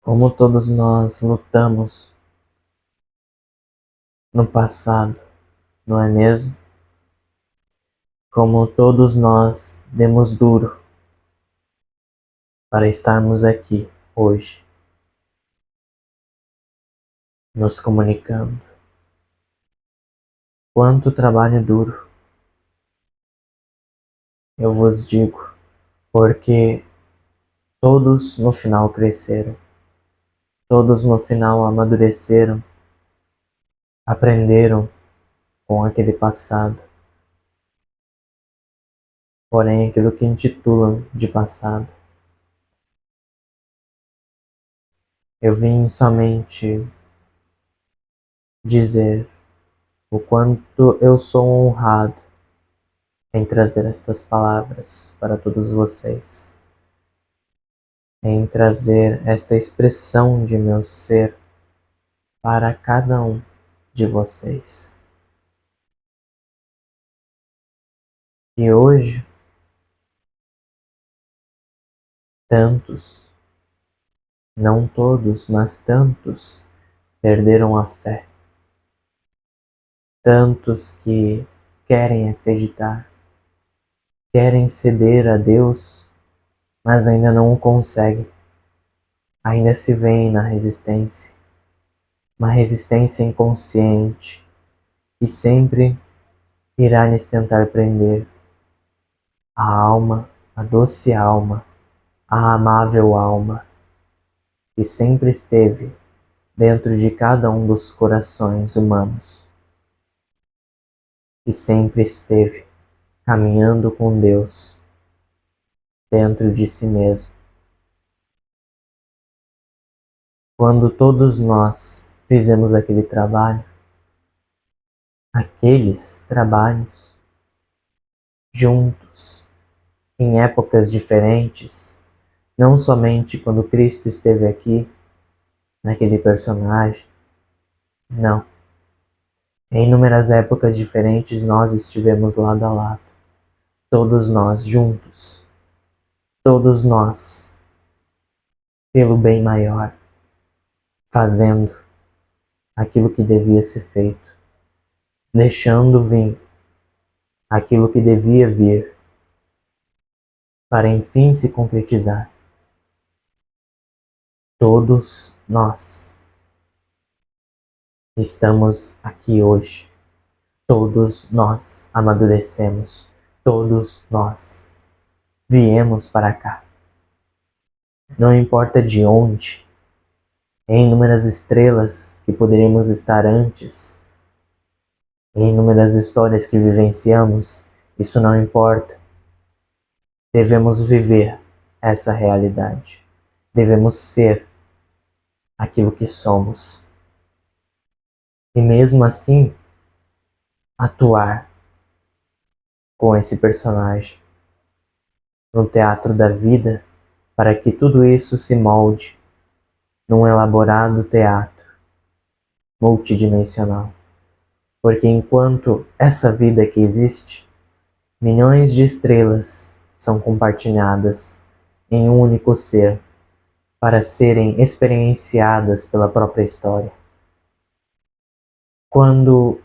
Como todos nós lutamos no passado, não é mesmo? Como todos nós demos duro para estarmos aqui hoje, nos comunicando. Quanto trabalho duro, eu vos digo, porque todos no final cresceram, todos no final amadureceram, aprenderam com aquele passado. Porém, aquilo que intitulam de passado, eu vim somente dizer o quanto eu sou honrado em trazer estas palavras para todos vocês, em trazer esta expressão de meu ser para cada um de vocês. E hoje, tantos, não todos, mas tantos, perderam a fé. Tantos que querem acreditar, querem ceder a Deus, mas ainda não o conseguem. Ainda se veem na resistência, uma resistência inconsciente que sempre irá lhes tentar prender a alma, a doce alma, a amável alma que sempre esteve dentro de cada um dos corações humanos, que sempre esteve caminhando com Deus dentro de si mesmo. Quando todos nós fizemos aquele trabalho, aqueles trabalhos juntos, em épocas diferentes, não somente quando Cristo esteve aqui, naquele personagem, não. Em inúmeras épocas diferentes nós estivemos lado a lado, todos nós juntos, todos nós pelo bem maior, fazendo aquilo que devia ser feito, deixando vir aquilo que devia vir, para enfim se concretizar. Todos nós estamos aqui hoje, todos nós amadurecemos, todos nós viemos para cá. Não importa de onde, em inúmeras estrelas que poderíamos estar antes, em inúmeras histórias que vivenciamos, isso não importa. Devemos viver essa realidade. Devemos ser aquilo que somos. E mesmo assim, atuar com esse personagem no teatro da vida, para que tudo isso se molde num elaborado teatro multidimensional. Porque enquanto essa vida que existe, milhões de estrelas são compartilhadas em um único ser para serem experienciadas pela própria história. Quando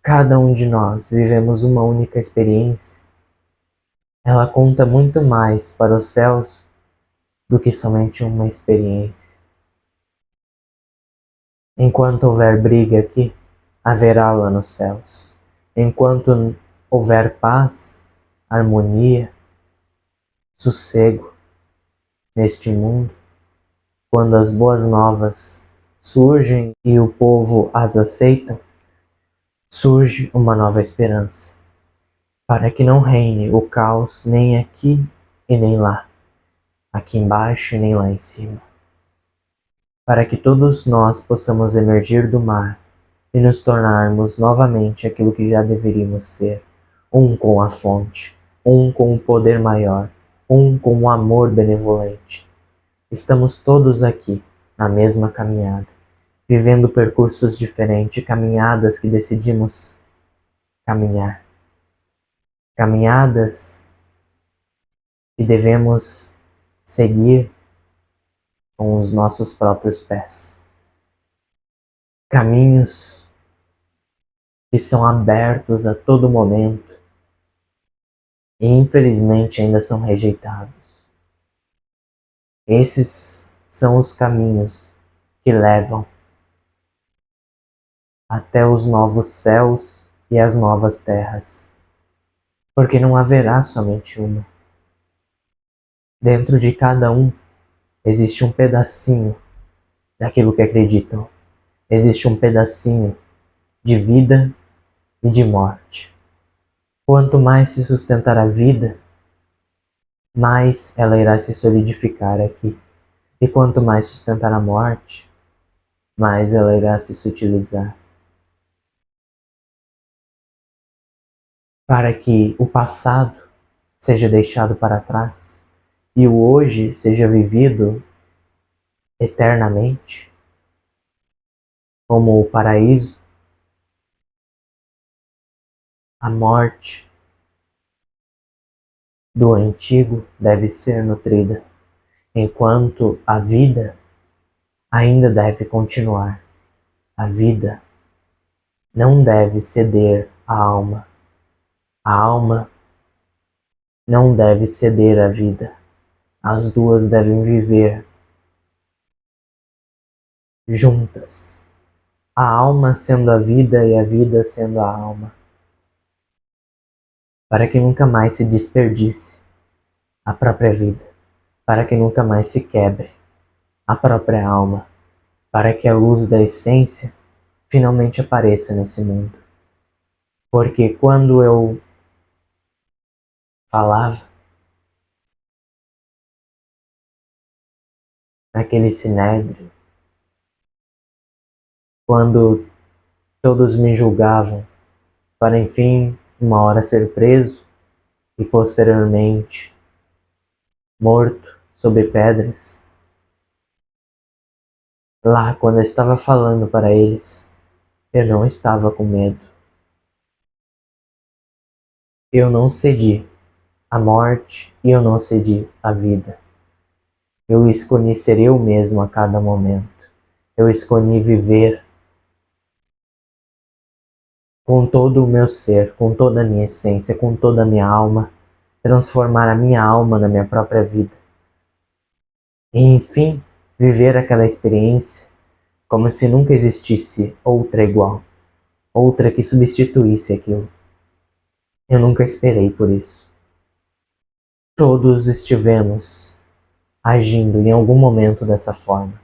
cada um de nós vivemos uma única experiência, ela conta muito mais para os céus do que somente uma experiência. Enquanto houver briga aqui, haverá lá nos céus. Enquanto houver paz, harmonia, sossego neste mundo, quando as boas novas surgem e o povo as aceita, surge uma nova esperança, para que não reine o caos nem aqui e nem lá, aqui embaixo e nem lá em cima, para que todos nós possamos emergir do mar e nos tornarmos novamente aquilo que já deveríamos ser, um com a fonte, um com o poder maior, um com o amor benevolente. Estamos todos aqui na mesma caminhada, vivendo percursos diferentes, caminhadas que decidimos caminhar, caminhadas que devemos seguir com os nossos próprios pés. Caminhos que são abertos a todo momento e infelizmente ainda são rejeitados. Esses são os caminhos que levam até os novos céus e as novas terras, porque não haverá somente uma. Dentro de cada um existe um pedacinho daquilo que acreditam, existe um pedacinho de vida e de morte. Quanto mais se sustentar a vida, mais ela irá se solidificar aqui. E quanto mais sustentar a morte, mais ela irá se sutilizar. Para que o passado seja deixado para trás e o hoje seja vivido eternamente, como o paraíso, a morte do antigo deve ser nutrida, enquanto a vida ainda deve continuar. A vida não deve ceder à alma. A alma não deve ceder à vida. As duas devem viver juntas. A alma sendo a vida e a vida sendo a alma. Para que nunca mais se desperdice a própria vida. Para que nunca mais se quebre a própria alma. Para que a luz da essência finalmente apareça nesse mundo. Porque quando eu falava naquele sinédrio, quando todos me julgavam para enfim uma hora ser preso e posteriormente morto sob pedras, lá quando eu estava falando para eles, eu não estava com medo. Eu não cedi à morte e eu não cedi à vida. Eu escolhi ser eu mesmo a cada momento. Eu escolhi viver com todo o meu ser, com toda a minha essência, com toda a minha alma, transformar a minha alma na minha própria vida. E enfim, viver aquela experiência como se nunca existisse outra igual, outra que substituísse aquilo. Eu nunca esperei por isso. Todos estivemos agindo em algum momento dessa forma.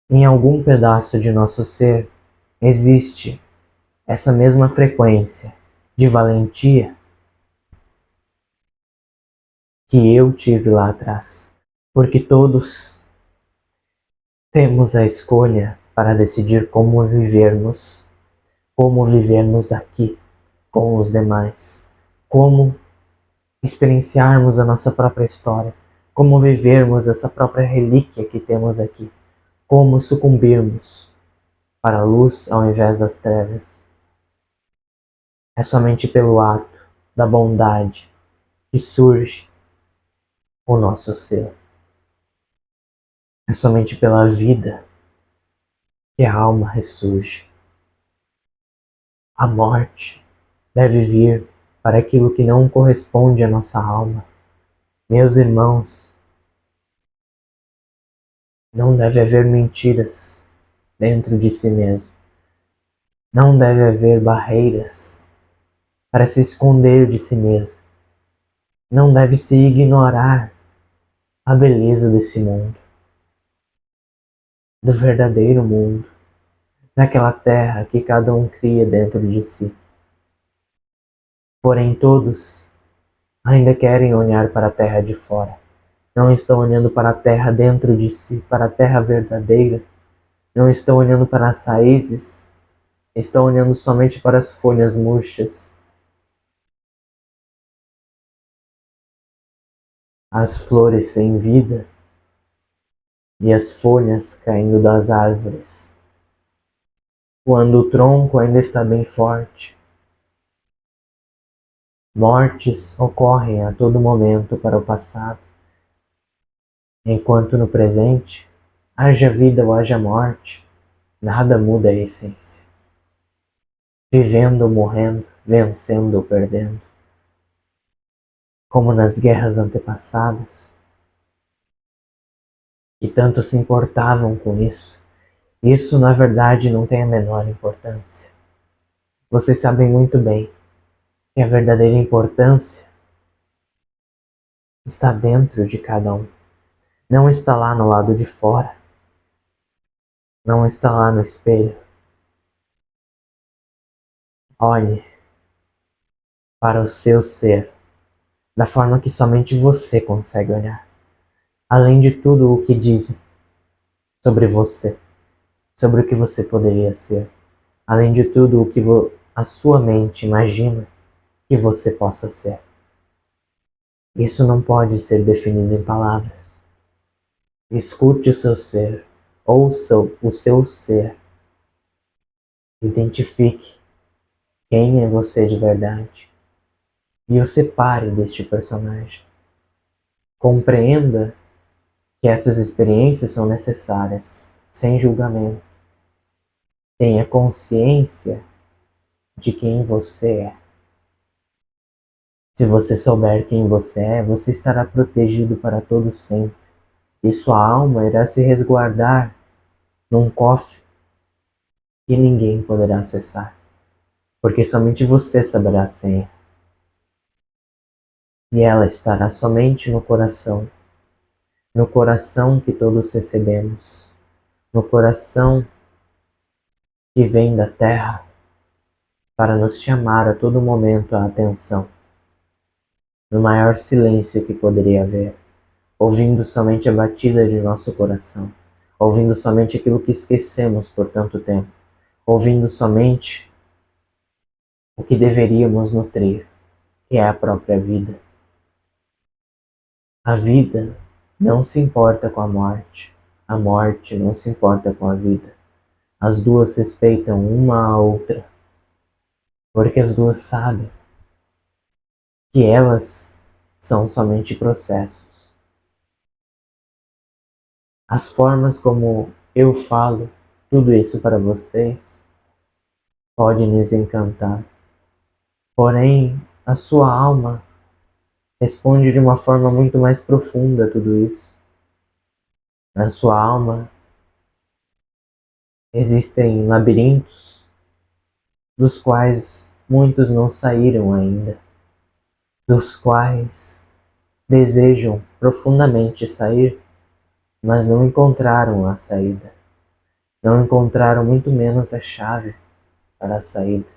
Em algum pedaço de nosso ser existe essa mesma frequência de valentia que eu tive lá atrás. Porque todos temos a escolha para decidir como vivermos aqui com os demais, como experienciarmos a nossa própria história, como vivermos essa própria relíquia que temos aqui, como sucumbirmos para a luz ao invés das trevas. É somente pelo ato da bondade que surge o nosso ser. É somente pela vida que a alma ressurge. A morte deve vir para aquilo que não corresponde à nossa alma. Meus irmãos, não deve haver mentiras dentro de si mesmo. Não deve haver barreiras para se esconder de si mesmo. Não deve se ignorar a beleza desse mundo, do verdadeiro mundo, daquela terra que cada um cria dentro de si. Porém, todos ainda querem olhar para a terra de fora. Não estão olhando para a terra dentro de si, para a terra verdadeira. Não estão olhando para as raízes, estão olhando somente para as folhas murchas, as flores sem vida e as folhas caindo das árvores. Quando o tronco ainda está bem forte, mortes ocorrem a todo momento para o passado. enquanto no presente, haja vida ou haja morte, nada muda a essência. Vivendo ou morrendo, vencendo ou perdendo, como nas guerras antepassadas, que tanto se importavam com isso. Isso, na verdade, não tem a menor importância. Vocês sabem muito bem que a verdadeira importância está dentro de cada um. Não está lá no lado de fora. Não está lá no espelho. Olhe para o seu ser, da forma que somente você consegue olhar. Além de tudo o que dizem sobre você, sobre o que você poderia ser. Além de tudo o que a sua mente imagina que você possa ser. Isso não pode ser definido em palavras. Escute o seu ser, ouça o seu ser, identifique quem é você de verdade e o separe deste personagem. Compreenda que essas experiências são necessárias, sem julgamento. Tenha consciência de quem você é. Se você souber quem você é, você estará protegido para todo sempre. E sua alma irá se resguardar num cofre que ninguém poderá acessar, porque somente você saberá a senha. E ela estará somente no coração que todos recebemos, no coração que vem da terra para nos chamar a todo momento a atenção, no maior silêncio que poderia haver, ouvindo somente a batida de nosso coração, ouvindo somente aquilo que esquecemos por tanto tempo, ouvindo somente o que deveríamos nutrir, que é a própria vida. A vida não se importa com a morte não se importa com a vida. As duas respeitam uma a outra, porque as duas sabem que elas são somente processos. As formas como eu falo tudo isso para vocês pode lhes encantar, porém a sua alma responde de uma forma muito mais profunda a tudo isso. Na sua alma existem labirintos dos quais muitos não saíram ainda, dos quais desejam profundamente sair, mas não encontraram a saída. Não encontraram muito menos a chave para a saída.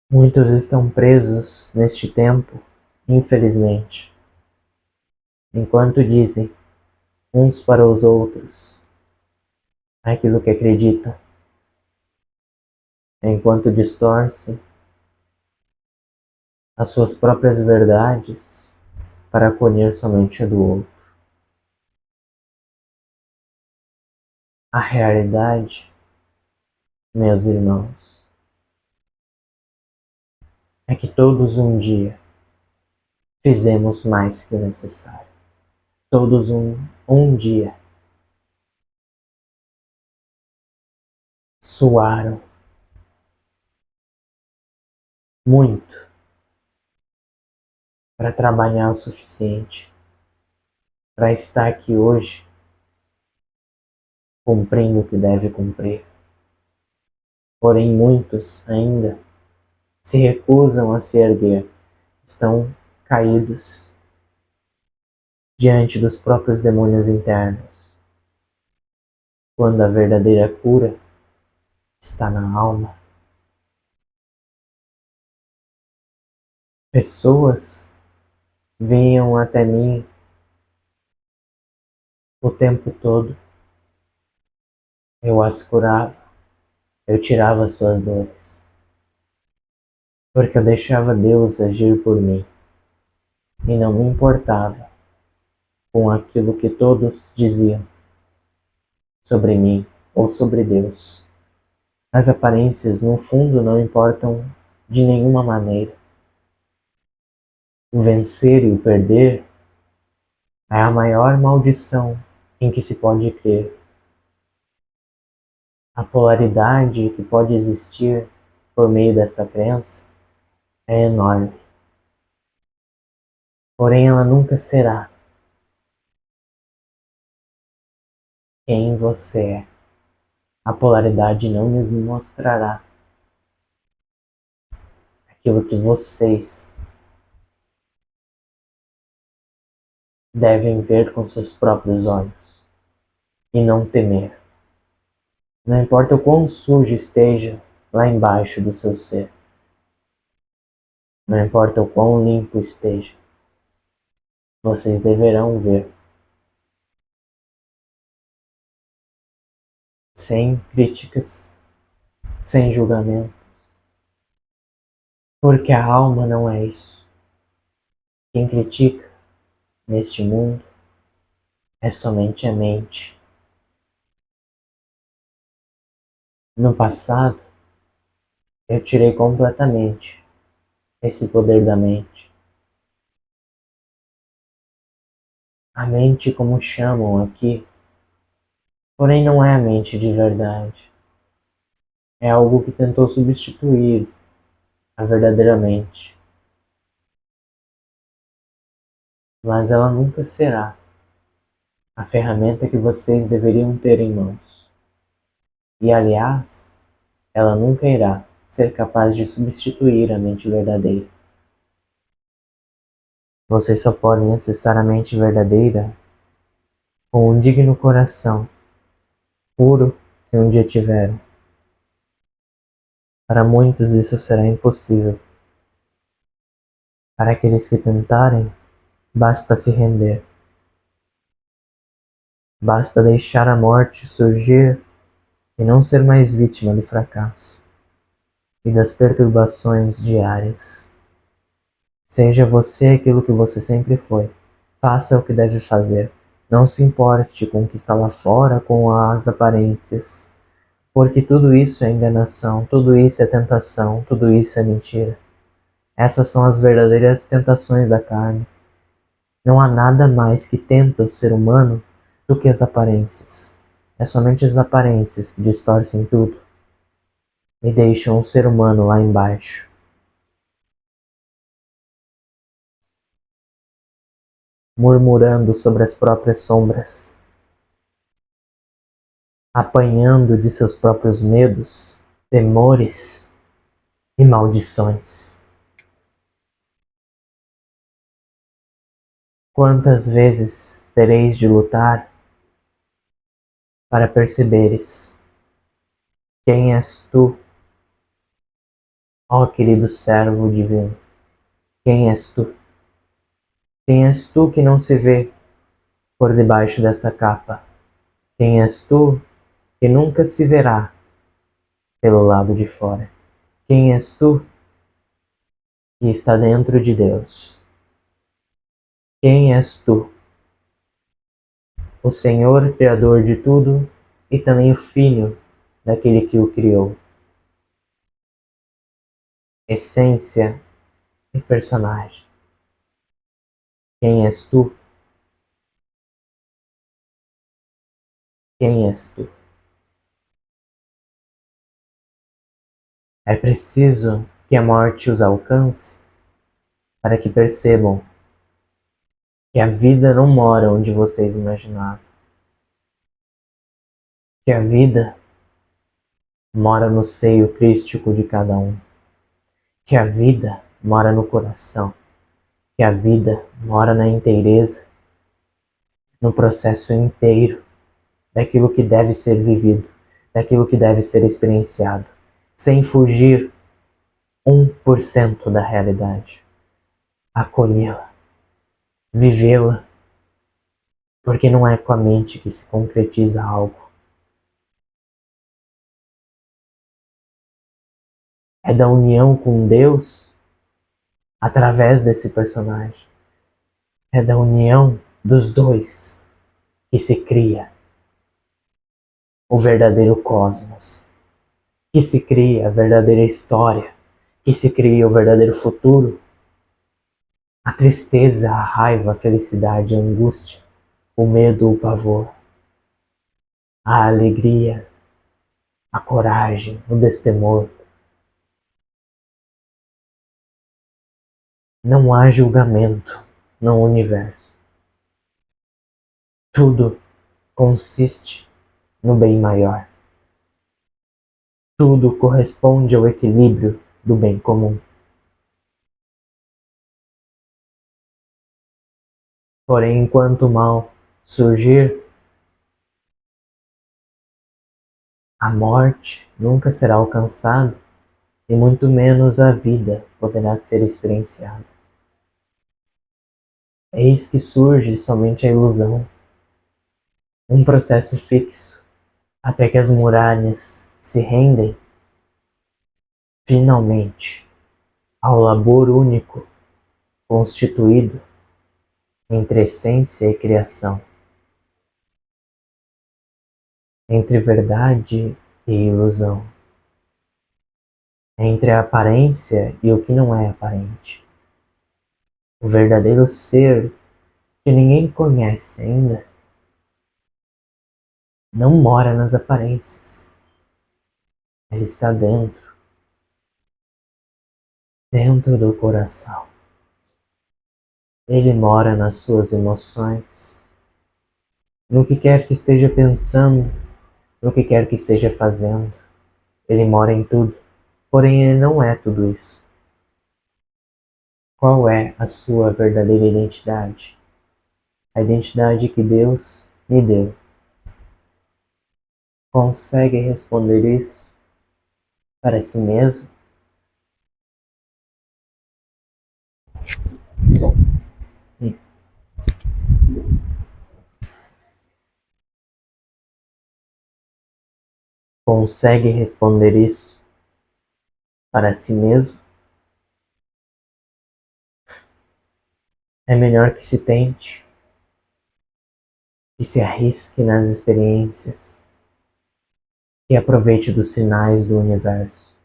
Muitos estão presos neste tempo, infelizmente, enquanto dizem uns para os outros aquilo que acreditam, enquanto distorcem as suas próprias verdades para acolher somente a do outro. A realidade, meus irmãos, é que todos um dia fizemos mais que o necessário. Todos um dia suaram muito para trabalhar o suficiente para estar aqui hoje cumprindo o que deve cumprir. Porém, muitos ainda se recusam a se erguer, estão caídos diante dos próprios demônios internos, quando a verdadeira cura está na alma. Pessoas vinham até mim o tempo todo, eu as curava, eu tirava suas dores, porque eu deixava Deus agir por mim e não me importava com aquilo que todos diziam sobre mim ou sobre Deus. As aparências, no fundo, não importam de nenhuma maneira. O vencer e o perder É a maior maldição em que se pode crer. A polaridade que pode existir por meio desta crença é enorme. Porém, ela nunca será quem você é. A polaridade não nos mostrará aquilo que vocês devem ver com seus próprios olhos e não temer. Não importa o quão sujo esteja lá embaixo do seu ser. Não importa o quão limpo esteja. Vocês deverão ver. Sem críticas, sem julgamento. Porque a alma não é isso. Quem critica neste mundo é somente a mente. No passado, eu tirei completamente esse poder da mente. A mente, como chamam aqui, porém não é a mente de verdade. É algo que tentou substituir a verdadeira mente. Mas ela nunca será a ferramenta que vocês deveriam ter em mãos. E aliás, ela nunca irá ser capaz de substituir a mente verdadeira. Vocês só podem acessar a mente verdadeira com um digno coração, puro que um dia tiveram. Para muitos isso será impossível. Para aqueles que tentarem, basta se render. Basta deixar a morte surgir e não ser mais vítima do fracasso e das perturbações diárias. Seja você aquilo que você sempre foi. Faça o que deve fazer. Não se importe com o que está lá fora, com as aparências. Porque tudo isso é enganação, tudo isso é tentação, tudo isso é mentira. Essas são as verdadeiras tentações da carne. Não há nada mais que tenta o ser humano do que as aparências. É somente as aparências que distorcem tudo e deixam o ser humano lá embaixo. Murmurando sobre as próprias sombras, apanhando de seus próprios medos, temores e maldições. Quantas vezes tereis de lutar para perceberes quem és tu, ó querido servo divino? Quem és tu? Quem és tu que não se vê por debaixo desta capa? Quem és tu que nunca se verá pelo lado de fora? Quem és tu que está dentro de Deus? Quem és tu? O Senhor, Criador de tudo, e também o Filho daquele que o criou. Essência e personagem. Quem és tu? Quem és tu? É preciso que a morte os alcance para que percebam que a vida não mora onde vocês imaginavam. Que a vida mora no seio crístico de cada um. Que a vida mora no coração. Que a vida mora na inteireza, no processo inteiro daquilo que deve ser vivido, daquilo que deve ser experienciado, sem fugir 1% da realidade. Acolhê-la, vivê-la, porque não é com a mente que se concretiza algo. É da união com Deus através desse personagem. É da união dos dois que se cria o verdadeiro cosmos, que se cria a verdadeira história, que se cria o verdadeiro futuro. A tristeza, a raiva, a felicidade, a angústia o medo, o pavor, a alegria, a coragem, o destemor. Não há julgamento no universo. Tudo consiste no bem maior. Tudo corresponde ao equilíbrio do bem comum. Porém, enquanto o mal surgir, a morte nunca será alcançada e muito menos a vida poderá ser experienciada. Eis que surge somente a ilusão, um processo fixo, até que as muralhas se rendem, finalmente, ao labor único constituído entre essência e criação, entre verdade e ilusão, entre a aparência e o que não é aparente. O verdadeiro ser que ninguém conhece ainda não mora nas aparências. Ele está dentro do coração. Ele mora nas suas emoções, no que quer que esteja pensando, no que quer que esteja fazendo. Ele mora em tudo, porém ele não é tudo isso. Qual é a sua verdadeira identidade? A identidade que Deus me deu. Consegue responder isso para si mesmo? Consegue responder isso para si mesmo? É melhor que se tente, que se arrisque nas experiências, que aproveite dos sinais do universo.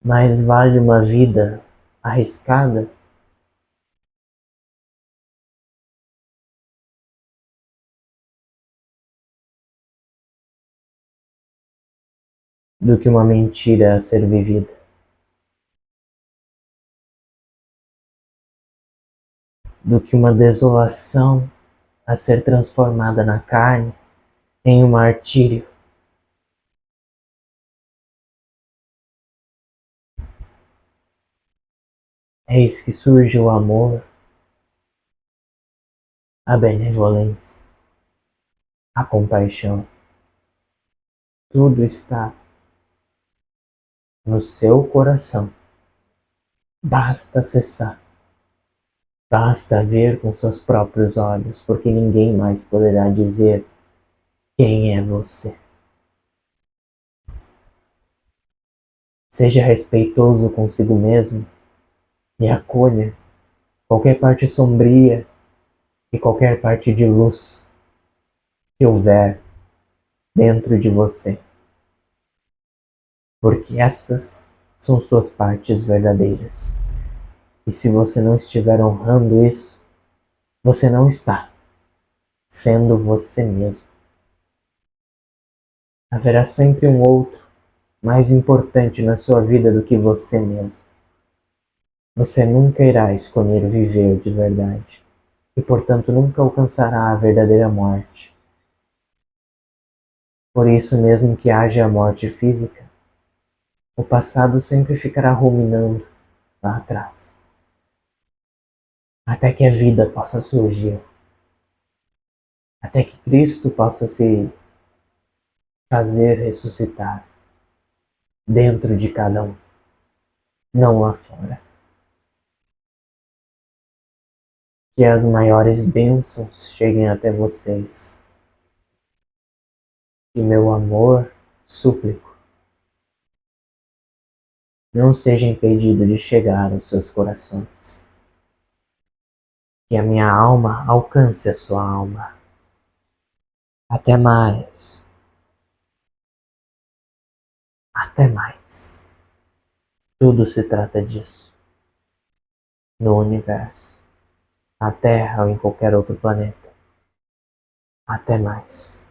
Mais vale uma vida arriscada do que uma mentira a ser vivida, do que uma desolação a ser transformada na carne em um martírio. Eis que surge o amor, a benevolência, a compaixão. Tudo está no seu coração. Basta acessar, basta ver com seus próprios olhos, porque ninguém mais poderá dizer quem é você. Seja respeitoso consigo mesmo e acolha qualquer parte sombria e qualquer parte de luz que houver dentro de você, porque essas são suas partes verdadeiras. E se você não estiver honrando isso, você não está sendo você mesmo. Haverá sempre um outro mais importante na sua vida do que você mesmo. Você nunca irá escolher viver de verdade e, portanto, nunca alcançará a verdadeira morte. Por isso, mesmo que haja a morte física, o passado sempre ficará ruminando lá atrás, até que a vida possa surgir, até que Cristo possa se fazer ressuscitar dentro de cada um, não lá fora. Que as maiores bênçãos cheguem até vocês. Que meu amor súplico não seja impedido de chegar aos seus corações. Que a minha alma alcance a sua alma. Até mais. Até mais. Tudo se trata disso no universo. na Terra ou em qualquer outro planeta. Até mais.